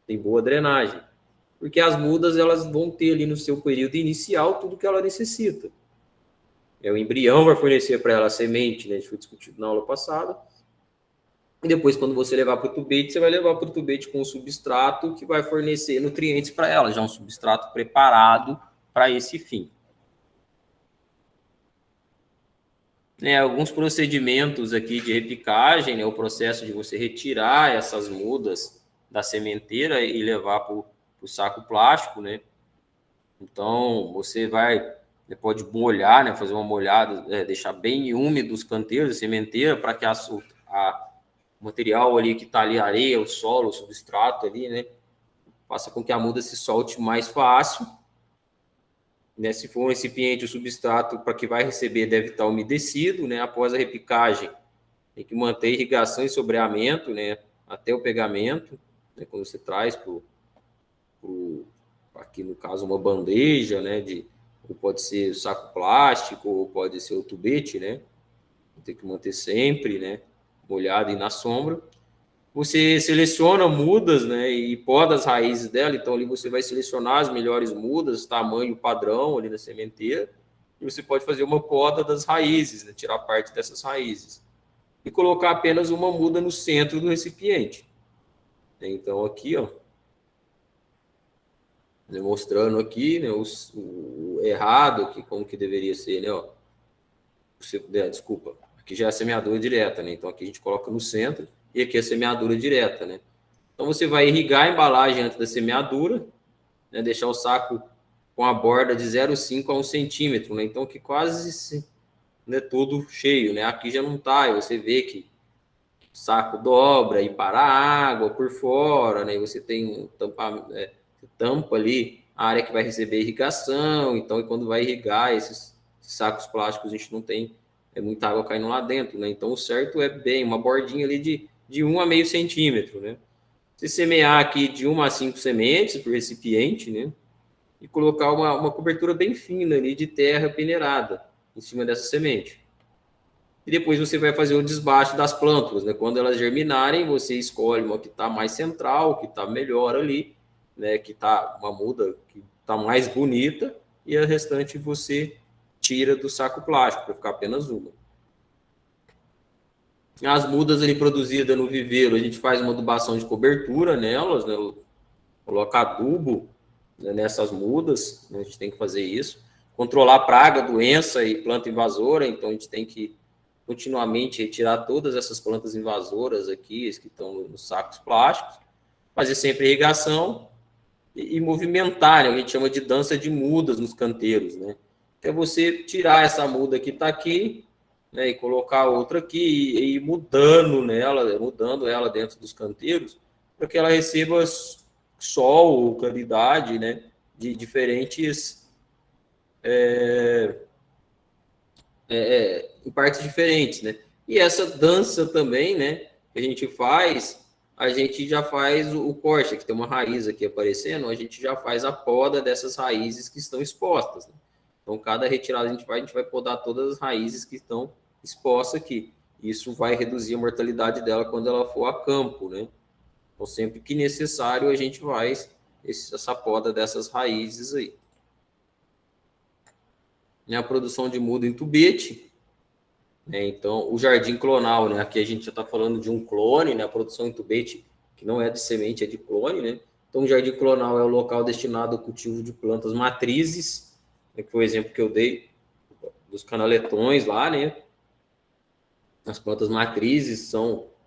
tem boa drenagem, porque as mudas elas vão ter ali no seu período inicial tudo que ela necessita. O embrião vai fornecer para ela a semente, né? A gente foi discutido na aula passada. E depois, quando você levar para o tubete, você vai levar para o tubete com um substrato que vai fornecer nutrientes para ela, já um substrato preparado para esse fim. Alguns procedimentos aqui de repicagem, né, o processo de você retirar essas mudas da sementeira e levar para o saco plástico, né? Então, você pode molhar, né, fazer uma molhada, deixar bem úmido os canteiros da sementeira para que o material ali que está ali, a areia, o solo, o substrato ali, né, faça com que a muda se solte mais fácil, né? Se for um recipiente, o substrato para que vai receber deve estar umedecido, né? Após a repicagem, tem que manter irrigação e sobreamento, né? Até o pegamento, né? Quando você traz para aqui no caso uma bandeja, né, ou pode ser saco plástico, ou pode ser o tubete, né, tem que manter sempre, né, molhado e na sombra. Você seleciona mudas, né, e poda as raízes dela, então ali você vai selecionar as melhores mudas, tamanho padrão ali na sementeira, e você pode fazer uma poda das raízes, né, tirar parte dessas raízes, e colocar apenas uma muda no centro do recipiente. Então aqui, ó, mostrando aqui, né, o errado aqui, como que deveria ser, né, ó. Desculpa, aqui já é a semeadura direta, né, então aqui a gente coloca no centro, e aqui é a semeadura direta, né. Então você vai irrigar a embalagem antes da semeadura, né, deixar o saco com a borda de 0,5 a 1 centímetro, né, então que quase, né, todo cheio, né, aqui já não tá, e você vê que o saco dobra e para a água por fora, né, e você tem um tampa ali a área que vai receber irrigação, então quando vai irrigar esses sacos plásticos, a gente não tem muita água caindo lá dentro, né, então o certo é bem uma bordinha ali de 1 a meio centímetro, né. Se semear aqui de 1 a 5 sementes por recipiente, né, e colocar uma cobertura bem fina ali de terra peneirada em cima dessa semente. E depois você vai fazer o desbaste das plântulas, né? Quando elas germinarem, você escolhe uma que está mais central, que está melhor ali, né? Que está uma muda que está mais bonita, e a restante você tira do saco plástico para ficar apenas uma. As mudas ali produzidas no viveiro, a gente faz uma adubação de cobertura nelas, né? Coloca adubo, né, nessas mudas, né? A gente tem que fazer isso. Controlar praga, doença e planta invasora, então a gente tem que continuamente retirar todas essas plantas invasoras aqui, que estão nos sacos plásticos, fazer sempre irrigação e movimentar, né? A gente chama de dança de mudas nos canteiros, né? Que é você tirar essa muda que está aqui, né, e colocar outra aqui e ir mudando ela dentro dos canteiros, para que ela receba sol ou claridade, né, de diferentes em partes diferentes, né? E essa dança também, né, que a gente faz, a gente já faz o corte, que tem uma raiz aqui aparecendo, a gente já faz a poda dessas raízes que estão expostas, né? Então, cada retirada a gente vai podar todas as raízes que estão expostas aqui. Isso vai reduzir a mortalidade dela quando ela for a campo, né? Então, sempre que necessário, a gente faz essa poda dessas raízes aí. A produção de muda em tubete, né? Então, o jardim clonal, né? Aqui a gente já está falando de um clone, né? A produção em tubete, que não é de semente, é de clone, né? Então, o jardim clonal é o local destinado ao cultivo de plantas matrizes, né? Que foi o exemplo que eu dei dos canaletões lá, né? As plantas matrizes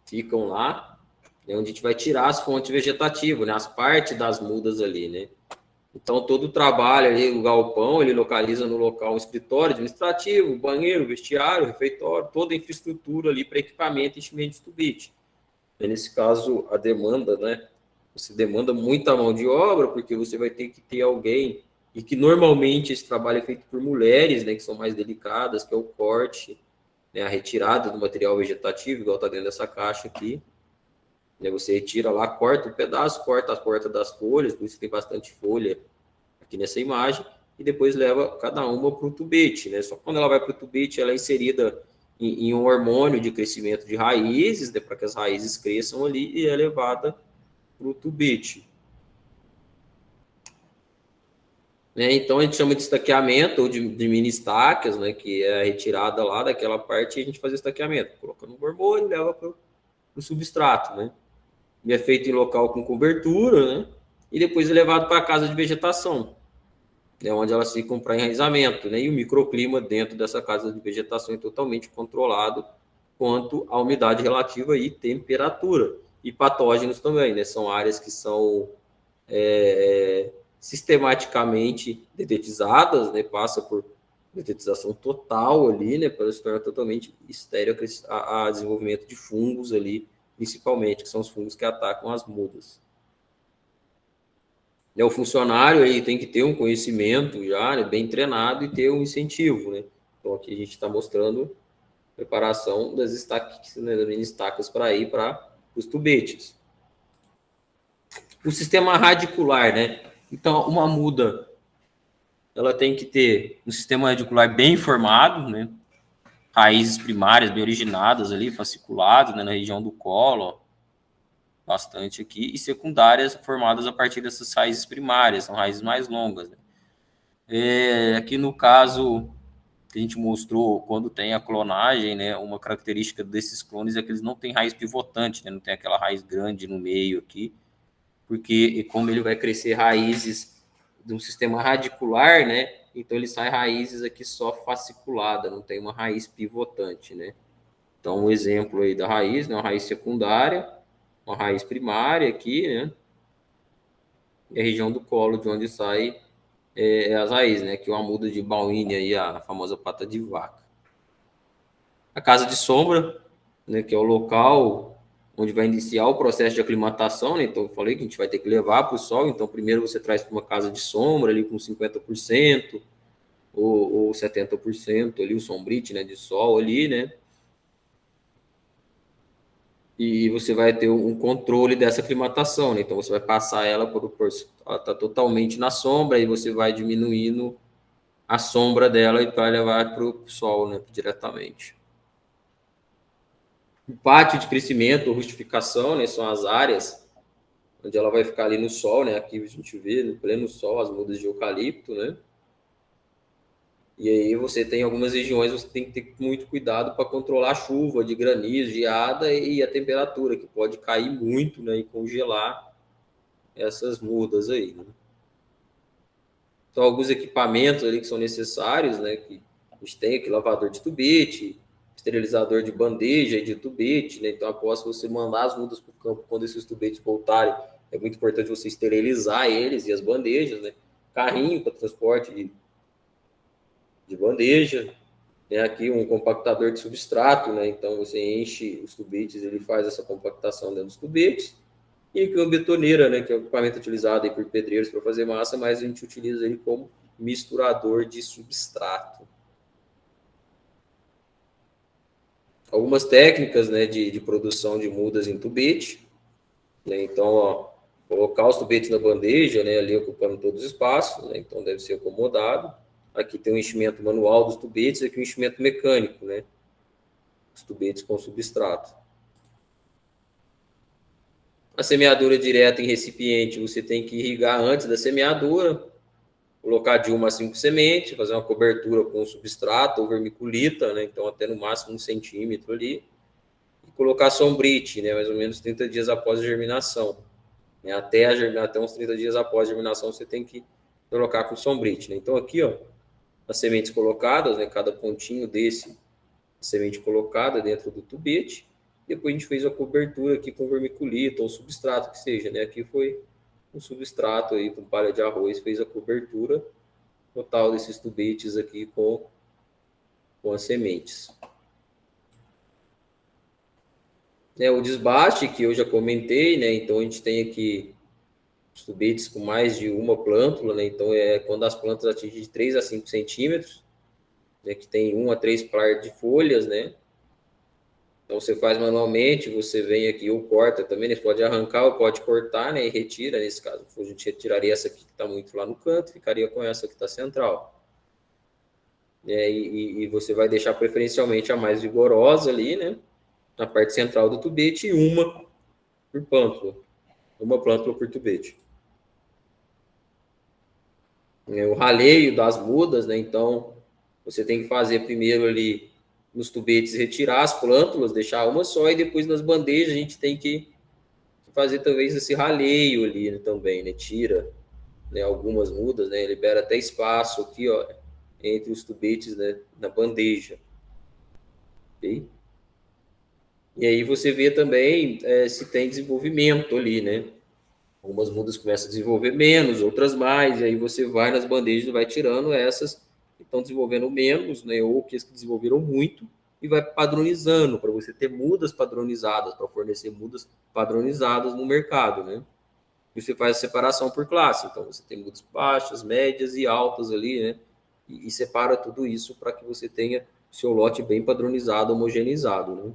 ficam lá, né? Onde a gente vai tirar as fontes vegetativas, né? As partes das mudas ali, né? Então, todo o trabalho ali, o galpão, ele localiza no local um escritório administrativo, banheiro, vestiário, refeitório, toda a infraestrutura ali para equipamento e enchimento de tubete. E nesse caso, a demanda, né? Você demanda muita mão de obra, porque você vai ter que ter alguém, e que normalmente esse trabalho é feito por mulheres, né? Que são mais delicadas, que é o corte, né, a retirada do material vegetativo, igual está dentro dessa caixa aqui. Né, você retira lá, corta um pedaço, corta a porta das folhas, por isso tem bastante folha aqui nessa imagem, e depois leva cada uma para o tubete, né? Só que quando ela vai para o tubete, ela é inserida em um hormônio de crescimento de raízes, né, para que as raízes cresçam ali, e é levada para o tubete. Né? Então a gente chama de estaqueamento ou de mini estacas, né, que é a retirada lá daquela parte e a gente faz o estaqueamento, coloca no hormônio e leva para o substrato, né? E é feito em local com cobertura, né? E depois é levado para a casa de vegetação, né, onde elas ficam para enraizamento, né? E o microclima dentro dessa casa de vegetação é totalmente controlado quanto à umidade relativa e temperatura. E patógenos também, né? São áreas que são sistematicamente detetizadas, né? Passa por detetização total ali, né? Para se tornar totalmente estéril a desenvolvimento de fungos ali, principalmente, que são os fungos que atacam as mudas. O funcionário ele tem que ter um conhecimento já, né, bem treinado, e ter um incentivo, né? Então aqui a gente está mostrando a preparação das estacas, né, das mini estacas para ir para os tubetes. O sistema radicular, né? Então, uma muda, ela tem que ter um sistema radicular bem formado, né? Raízes primárias bem originadas ali, fasciculadas, né? Na região do colo, ó, bastante aqui, e secundárias formadas a partir dessas raízes primárias, são raízes mais longas, né? Aqui no caso que a gente mostrou, quando tem a clonagem, né, uma característica desses clones é que eles não têm raiz pivotante, né, não tem aquela raiz grande no meio aqui, porque como ele vai crescer raízes de um sistema radicular, né, então ele sai raízes aqui só fasciculada, não tem uma raiz pivotante, né. Então, um exemplo aí da raiz, né, uma raiz secundária, uma raiz primária aqui, né, e a região do colo de onde sai as raízes, né, que é uma muda de Bauwine aí, a famosa pata de vaca. A casa de sombra, né, que é o local onde vai iniciar o processo de aclimatação, né? Então, eu falei que a gente vai ter que levar para o sol. Então, primeiro você traz para uma casa de sombra ali com 50% ou 70% ali, o sombrite, né, de sol ali, né? E você vai ter um controle dessa aclimatação, né? Então, você vai passar ela ela está totalmente na sombra e você vai diminuindo a sombra dela e para levar para o sol, né, diretamente. O pátio de crescimento ou rustificação, né, são as áreas onde ela vai ficar ali no sol, né? Aqui a gente vê no pleno sol as mudas de eucalipto, né? E aí você tem algumas regiões, você tem que ter muito cuidado para controlar a chuva, de granizo, geada e a temperatura, que pode cair muito, né? E congelar essas mudas aí, né? Então, alguns equipamentos ali que são necessários, né? Que a gente tem aqui, lavador de tubete, esterilizador de bandeja e de tubete, né? Então, após você mandar as mudas para o campo, quando esses tubetes voltarem, é muito importante você esterilizar eles e as bandejas, né? Carrinho para transporte de bandeja, tem aqui um compactador de substrato, né? Então, você enche os tubetes, ele faz essa compactação dentro dos tubetes. E aqui uma betoneira, né? Que é o equipamento utilizado aí por pedreiros para fazer massa, mas a gente utiliza ele como misturador de substrato. Algumas técnicas, né, de produção de mudas em tubete, né? Então, ó, colocar os tubetes na bandeja, né, ali ocupando todos os espaços, né? Então deve ser acomodado. Aqui tem o enchimento manual dos tubetes, aqui o enchimento mecânico, né? Os tubetes com substrato. A semeadura direta em recipiente, você tem que irrigar antes da semeadura, colocar de 1 a 5 sementes, fazer uma cobertura com substrato ou vermiculita, né? Então até no máximo 1 centímetro ali, e colocar sombrite, né? Mais ou menos 30 dias após a germinação. Né? Até uns 30 dias após a germinação você tem que colocar com sombrite, né? Então aqui, ó, as sementes colocadas, né? Cada pontinho desse semente colocada dentro do tubete. Depois a gente fez a cobertura aqui com vermiculita ou substrato que seja, né? Aqui foi um substrato aí com palha de arroz, fez a cobertura total desses tubetes aqui com as sementes. O desbaste que eu já comentei, né? Então a gente tem aqui os tubetes com mais de uma plântula, né? Então é quando as plantas atingem de 3 a 5 centímetros, né? Que tem 1 a 3 pares de folhas, né? Então você faz manualmente, você vem aqui ou corta também, né? Você pode arrancar ou pode cortar, né? E retira, nesse caso. A gente retiraria essa aqui que está muito lá no canto, ficaria com essa que está central. E você vai deixar preferencialmente a mais vigorosa ali, né? Na parte central do tubete e uma por plântula. Uma plântula por tubete. O raleio das mudas, né? Então, você tem que fazer primeiro ali nos tubetes retirar as plântulas, deixar uma só, e depois nas bandejas a gente tem que fazer talvez esse raleio ali, né, também, né? Tira, né, algumas mudas, né? Libera até espaço aqui, ó, entre os tubetes, né, na bandeja. Okay? E aí você vê também se tem desenvolvimento ali, né? Algumas mudas começam a desenvolver menos, outras mais, e aí você vai nas bandejas e vai tirando essas que estão desenvolvendo menos, né? Ou que as que desenvolveram muito, e vai padronizando, para você ter mudas padronizadas, para fornecer mudas padronizadas no mercado, né? E você faz a separação por classe, então você tem mudas baixas, médias e altas ali, né? E separa tudo isso para que você tenha seu lote bem padronizado, homogeneizado, né?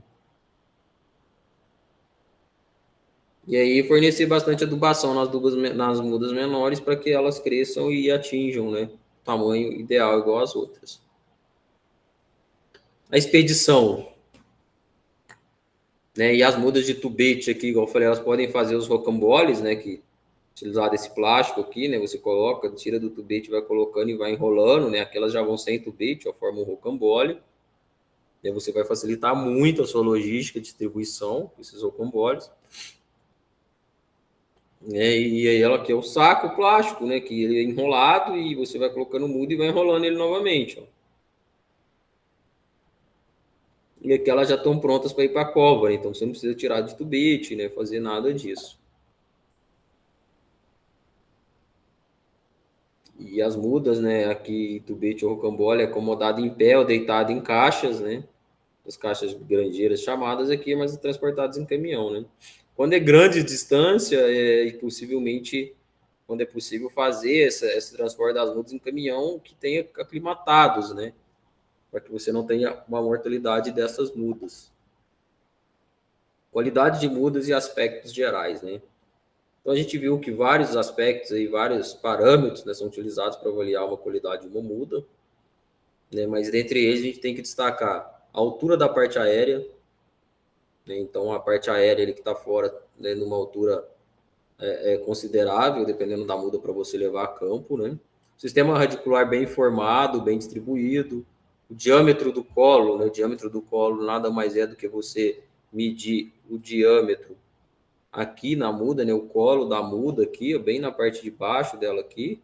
E aí fornecer bastante adubação nas mudas menores para que elas cresçam e atinjam, né, o tamanho ideal igual às outras. A expedição, né, e as mudas de tubete aqui, igual eu falei, elas podem fazer os rocamboles, né, que utilizar desse plástico aqui, né, você coloca, tira do tubete, vai colocando e vai enrolando, né, aquelas já vão sem tubete, ó, formam um rocambole. E aí você vai facilitar muito a sua logística de distribuição, esses rocamboles. E aí ela aqui é o saco plástico, né? Que ele é enrolado e você vai colocando mudo e vai enrolando ele novamente. Ó. E aqui elas já estão prontas para ir para a cova, né? Então você não precisa tirar de tubete, né? Fazer nada disso. E as mudas, né? Aqui tubete ou rocambole é acomodado em pé ou deitado em caixas, né? As caixas grandeiras chamadas aqui, mas transportadas em caminhão, né? Quando é grande distância, e possivelmente quando é possível fazer esse transporte das mudas em caminhão que tenha aclimatados, né? Para que você não tenha uma mortalidade dessas mudas. Qualidade de mudas e aspectos gerais, né? Então a gente viu que vários aspectos e vários parâmetros, né, são utilizados para avaliar uma qualidade de uma muda, né? Mas dentre eles a gente tem que destacar a altura da parte aérea, né? Então a parte aérea ele que está fora, né, numa altura considerável, dependendo da muda para você levar a campo, né? Sistema radicular bem formado, bem distribuído. O diâmetro do colo, né? O diâmetro do colo nada mais é do que você medir o diâmetro aqui na muda, né? O colo da muda aqui, bem na parte de baixo dela aqui.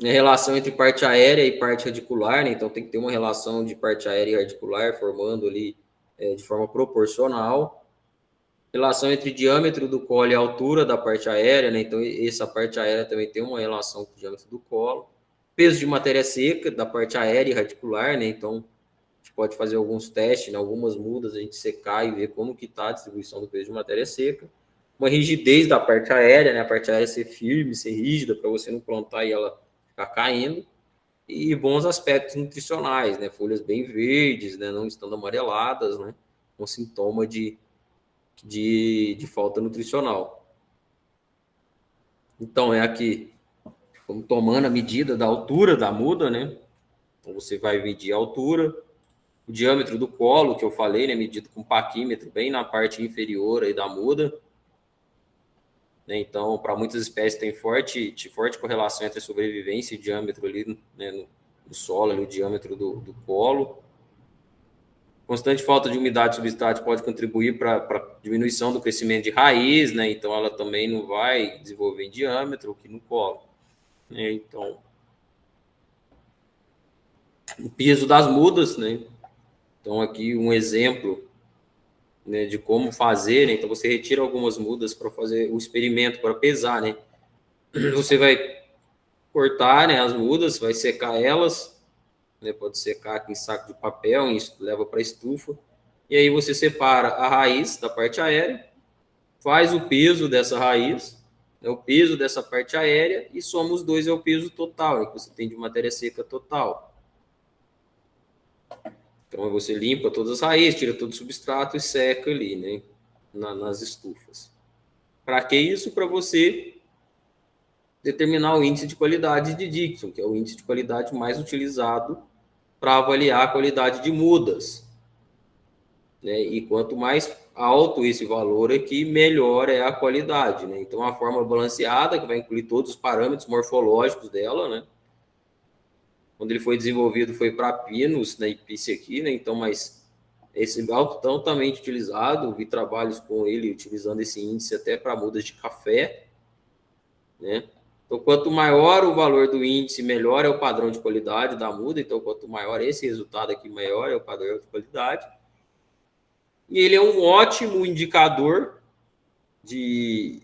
A relação entre parte aérea e parte radicular, né? Então tem que ter uma relação de parte aérea e radicular formando ali de forma proporcional. Relação entre diâmetro do colo e altura da parte aérea, né? Então, essa parte aérea também tem uma relação com o diâmetro do colo. Peso de matéria seca da parte aérea e radicular, né? Então, a gente pode fazer alguns testes, né? Algumas mudas, a gente secar e ver como que está a distribuição do peso de matéria seca. Uma rigidez da parte aérea, né? A parte aérea ser firme, ser rígida, para você não plantar e ela ficar caindo. E bons aspectos nutricionais, né? Folhas bem verdes, né? Não estando amareladas, né? Com sintoma de falta nutricional. Então, é aqui, como tomando a medida da altura da muda, né? Então, você vai medir a altura, o diâmetro do colo, que eu falei, né? Medido com paquímetro, bem na parte inferior aí da muda. Né? Então, para muitas espécies tem forte correlação entre a sobrevivência e diâmetro ali, né? No solo, ali, o diâmetro do colo. Constante falta de umidade substrato pode contribuir para a diminuição do crescimento de raiz, né? Então ela também não vai desenvolver em diâmetro aqui no colo. Né? Então, o peso das mudas, né? Então aqui um exemplo, né, de como fazer, né? Então você retira algumas mudas para fazer o experimento, para pesar, né? Você vai cortar, né, as mudas, vai secar elas, né? Pode secar aqui em saco de papel, isso leva para estufa. E aí você separa a raiz da parte aérea, faz o peso dessa raiz, né, o peso dessa parte aérea, e soma os dois é o peso total, né, que você tem de matéria seca total. Então você limpa todas as raízes, tira todo o substrato e seca ali, né, nas estufas. Para que isso? Para você determinar o índice de qualidade de Dixon, que é o índice de qualidade mais utilizado para avaliar a qualidade de mudas. Né? E quanto mais alto esse valor aqui, melhor é a qualidade. Né? Então, a forma balanceada, que vai incluir todos os parâmetros morfológicos dela, né? Quando ele foi desenvolvido, foi para pinos, né? E aqui, né? Então, mas esse altamente utilizado, vi trabalhos com ele utilizando esse índice até para mudas de café, né? Então, quanto maior o valor do índice, melhor é o padrão de qualidade da muda. Então, quanto maior esse resultado aqui, maior é o padrão de qualidade. E ele é um ótimo indicador de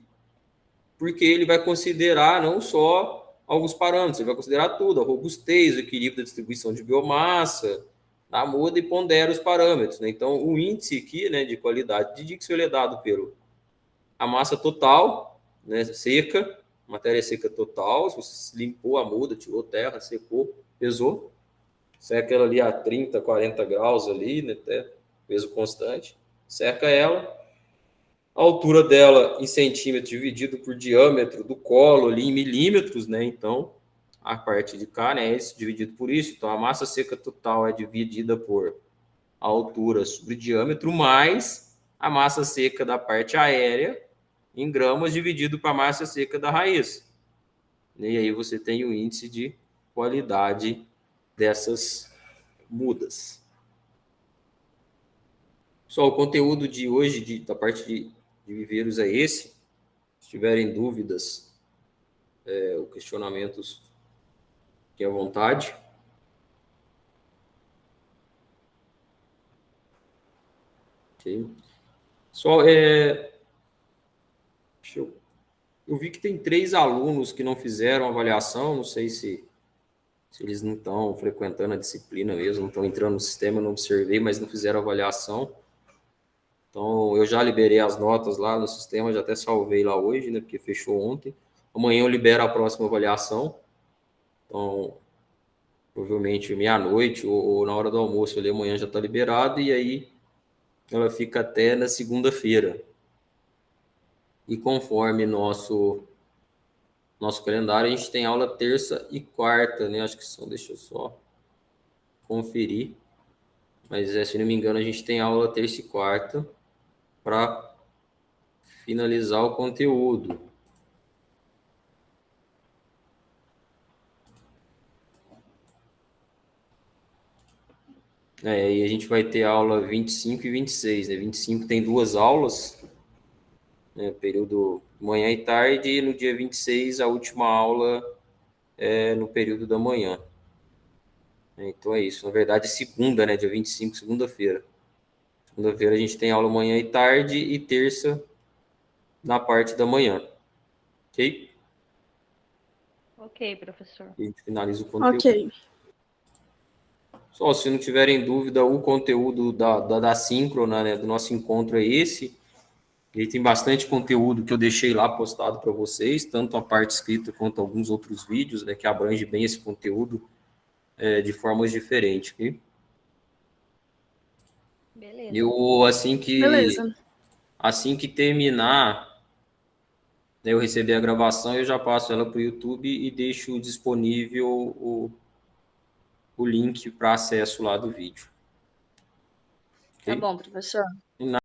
porque ele vai considerar não só alguns parâmetros, ele vai considerar tudo, a robustez, o equilíbrio da distribuição de biomassa, da muda e pondera os parâmetros. Né? Então, o índice aqui, né, de qualidade de Dixon ele é dado pelo a massa total, né, seca, matéria seca total, se você limpou a muda, tirou terra, secou, pesou, seca ela ali a 30, 40 graus ali, né, até peso constante, seca ela, A altura dela em centímetros dividido por diâmetro do colo ali em milímetros, né? Então, a parte de cá, né, é isso, dividido por isso. Então, a massa seca total é dividida por a altura sobre diâmetro mais a massa seca da parte aérea em gramas dividido para a massa seca da raiz. E aí você tem o índice de qualidade dessas mudas. Só o conteúdo de hoje, da parte de viveiros é esse. Se tiverem dúvidas ou questionamentos, fiquem à vontade. Okay. Só eu vi que tem 3 alunos que não fizeram avaliação, não sei se eles não estão frequentando a disciplina mesmo, não estão entrando no sistema, não observei, mas não fizeram avaliação. Então, eu já liberei as notas lá no sistema, já até salvei lá hoje, né, porque fechou ontem. Amanhã eu libero a próxima avaliação. Então, provavelmente meia-noite ou na hora do almoço ali, amanhã já está liberado, e aí ela fica até na segunda-feira. E conforme nosso calendário, a gente tem aula terça e quarta, né? Acho que são, deixa eu só conferir. Mas, se não me engano, a gente tem aula terça e quarta para finalizar o conteúdo. E a gente vai ter aula 25 e 26, né? 25 tem 2 aulas, né? Período manhã e tarde, e no dia 26 a última aula é no período da manhã. Então é isso. Na verdade, segunda, né? Dia 25, segunda-feira. Segunda-feira a gente tem aula manhã e tarde e terça na parte da manhã. Ok? Ok, professor. E a gente finaliza o conteúdo. Ok. Só se não tiverem dúvida, o conteúdo da síncrona, né, do nosso encontro é esse. E tem bastante conteúdo que eu deixei lá postado para vocês, tanto a parte escrita quanto alguns outros vídeos, né, que abrange bem esse conteúdo de formas diferentes. Okay? Beleza. Eu, Beleza. assim que terminar, né, eu receber a gravação, eu já passo ela para o YouTube e deixo disponível o link para acesso lá do vídeo. Tá Ok? bom, professor.